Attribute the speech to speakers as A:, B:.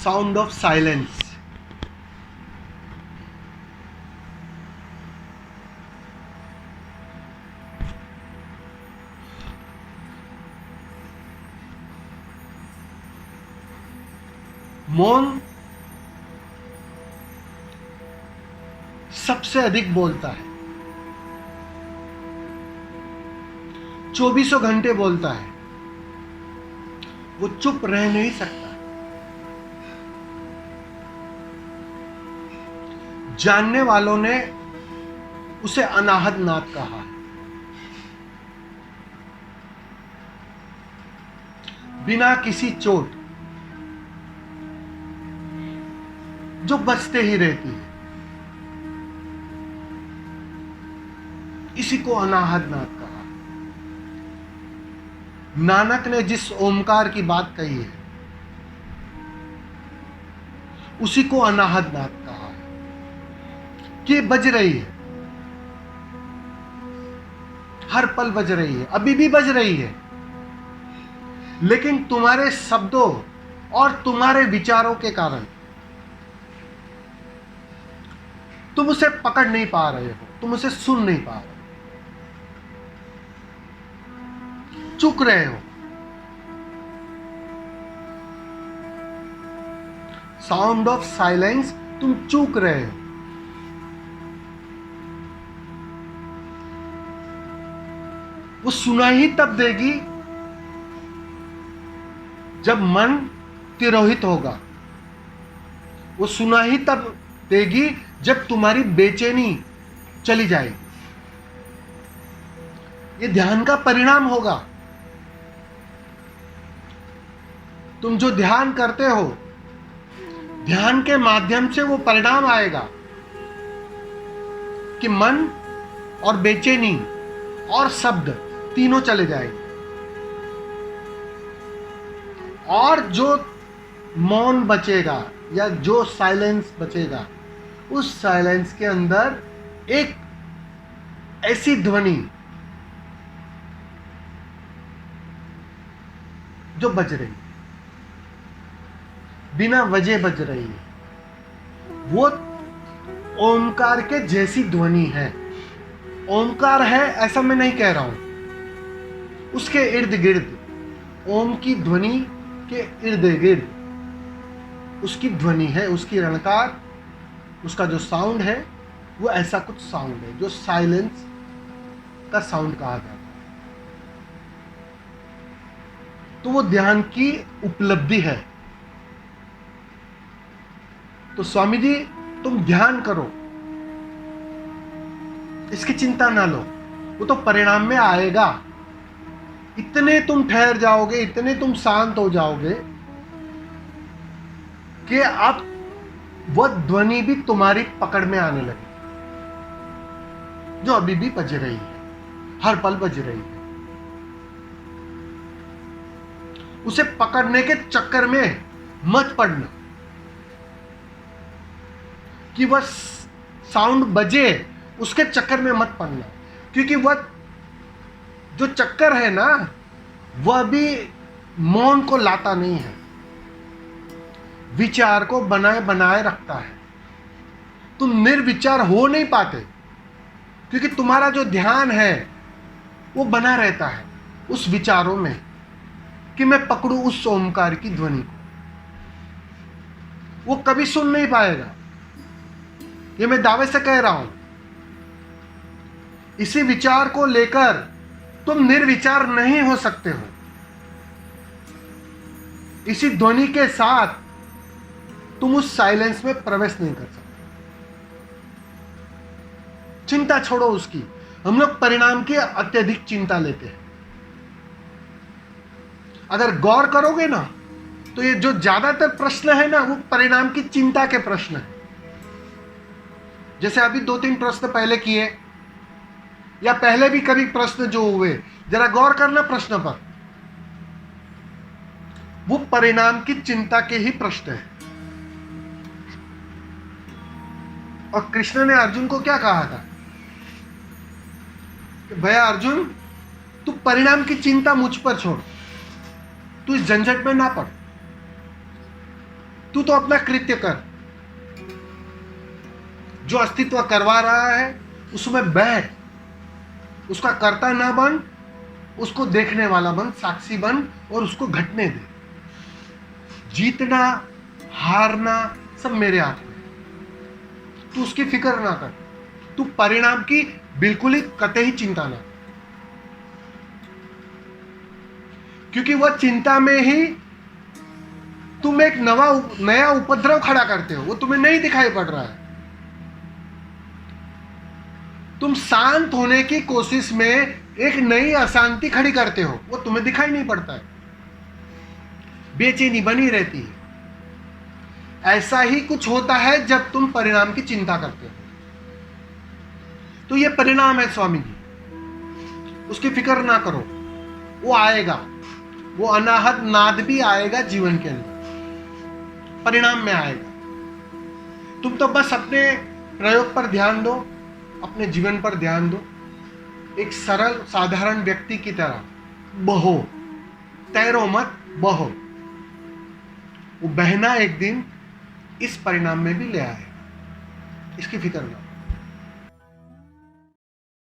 A: Sound of silence. मौन सबसे अधिक बोलता है, 24 घंटे बोलता है, वो चुप रह नहीं सकता। जानने वालों ने उसे अनाहत नाद कहा है। बिना किसी चोट जो बचते ही रहती है, इसी को अनाहत नाद कहा। नानक ने जिस ओमकार की बात कही है, उसी को अनाहत नाद कहा है कि बज रही है, हर पल बज रही है, अभी भी बज रही है, लेकिन तुम्हारे शब्दों और तुम्हारे विचारों के कारण तुम उसे पकड़ नहीं पा रहे हो, तुम उसे सुन नहीं पा रहे हो, चूक रहे हो। साउंड ऑफ साइलेंस, तुम चूक रहे हो। वो सुनाई तब देगी जब मन तिरोहित होगा। वो सुनाई तब देगी जब तुम्हारी बेचैनी चली जाएगी। ये ध्यान का परिणाम होगा। तुम जो ध्यान करते हो, ध्यान के माध्यम से वो परिणाम आएगा कि मन और बेचैनी और शब्द तीनों चले जाएंगे, और जो मौन बचेगा या जो साइलेंस बचेगा, उस साइलेंस के अंदर एक ऐसी ध्वनि जो बज रही है, बिना वजह बज रही है, वो ओमकार के जैसी ध्वनि है। ओमकार है ऐसा मैं नहीं कह रहा हूं, उसके इर्द गिर्द, ओम की ध्वनि के इर्द गिर्द उसकी ध्वनि है, उसकी रणकार, उसका जो साउंड है वो ऐसा कुछ साउंड है जो साइलेंस का साउंड कहा जाता है। तो वो ध्यान की उपलब्धि है। तो स्वामी जी, तुम ध्यान करो, इसकी चिंता ना लो, वो तो परिणाम में आएगा। इतने तुम ठहर जाओगे, इतने तुम शांत हो जाओगे कि अब वह ध्वनि भी तुम्हारी पकड़ में आने लगे, जो अभी भी बज रही है, हर पल बज रही है। उसे पकड़ने के चक्कर में मत पड़ना कि वह साउंड बजे, उसके चक्कर में मत पड़ना, क्योंकि वह जो चक्कर है ना, वह भी मौन को लाता नहीं है, विचार को बनाए बनाए रखता है। तुम निर्विचार हो नहीं पाते, क्योंकि तुम्हारा जो ध्यान है वो बना रहता है उस विचारों में कि मैं पकड़ूं उस ओमकार की ध्वनि को। वो कभी सुन नहीं पाएगा, ये मैं दावे से कह रहा हूं। इसी विचार को लेकर तुम निर्विचार नहीं हो सकते हो। इसी ध्वनि के साथ तुम उस साइलेंस में प्रवेश नहीं कर सकते। चिंता छोड़ो उसकी, हम लोग परिणाम की अत्यधिक चिंता लेते हैं। अगर गौर करोगे ना, तो ये जो ज्यादातर प्रश्न है ना, वो परिणाम की चिंता के प्रश्न है। जैसे अभी 2-3 प्रश्न पहले किए, या पहले भी कभी प्रश्न जो हुए, जरा गौर करना प्रश्न पर, वो परिणाम की चिंता के ही प्रश्न है। और कृष्ण ने अर्जुन को क्या कहा था कि भैया अर्जुन, तू परिणाम की चिंता मुझ पर छोड़, तू इस झंझट में ना पड़। तू तो अपना कृत्य कर, जो अस्तित्व करवा रहा है उसमें बैठ, उसका कर्ता ना बन, उसको देखने वाला बन, साक्षी बन और उसको घटने दे। जीतना हारना सब मेरे हाथ में, तू उसकी फिक्र ना कर, तू परिणाम की बिल्कुल ही कतई चिंता ना, क्योंकि वह चिंता में ही तुम एक नया उपद्रव खड़ा करते हो, वो तुम्हें नहीं दिखाई पड़ रहा है। तुम शांत होने की कोशिश में एक नई अशांति खड़ी करते हो, वो तुम्हें दिखाई नहीं पड़ता है, बेचैनी बनी रहती है। ऐसा ही कुछ होता है जब तुम परिणाम की चिंता करते हो। तो ये परिणाम है स्वामी जी, उसकी फिक्र ना करो, वो आएगा, वो अनाहत नाद भी आएगा जीवन के अंदर, परिणाम में आएगा। तुम तो बस अपने प्रयोग पर ध्यान दो, अपने जीवन पर ध्यान दो, एक सरल साधारण व्यक्ति की तरह बहो, तैरो मत, बहो। वो बहना एक दिन इस परिणाम में भी ले आएगा, इसकी फिक्र ना।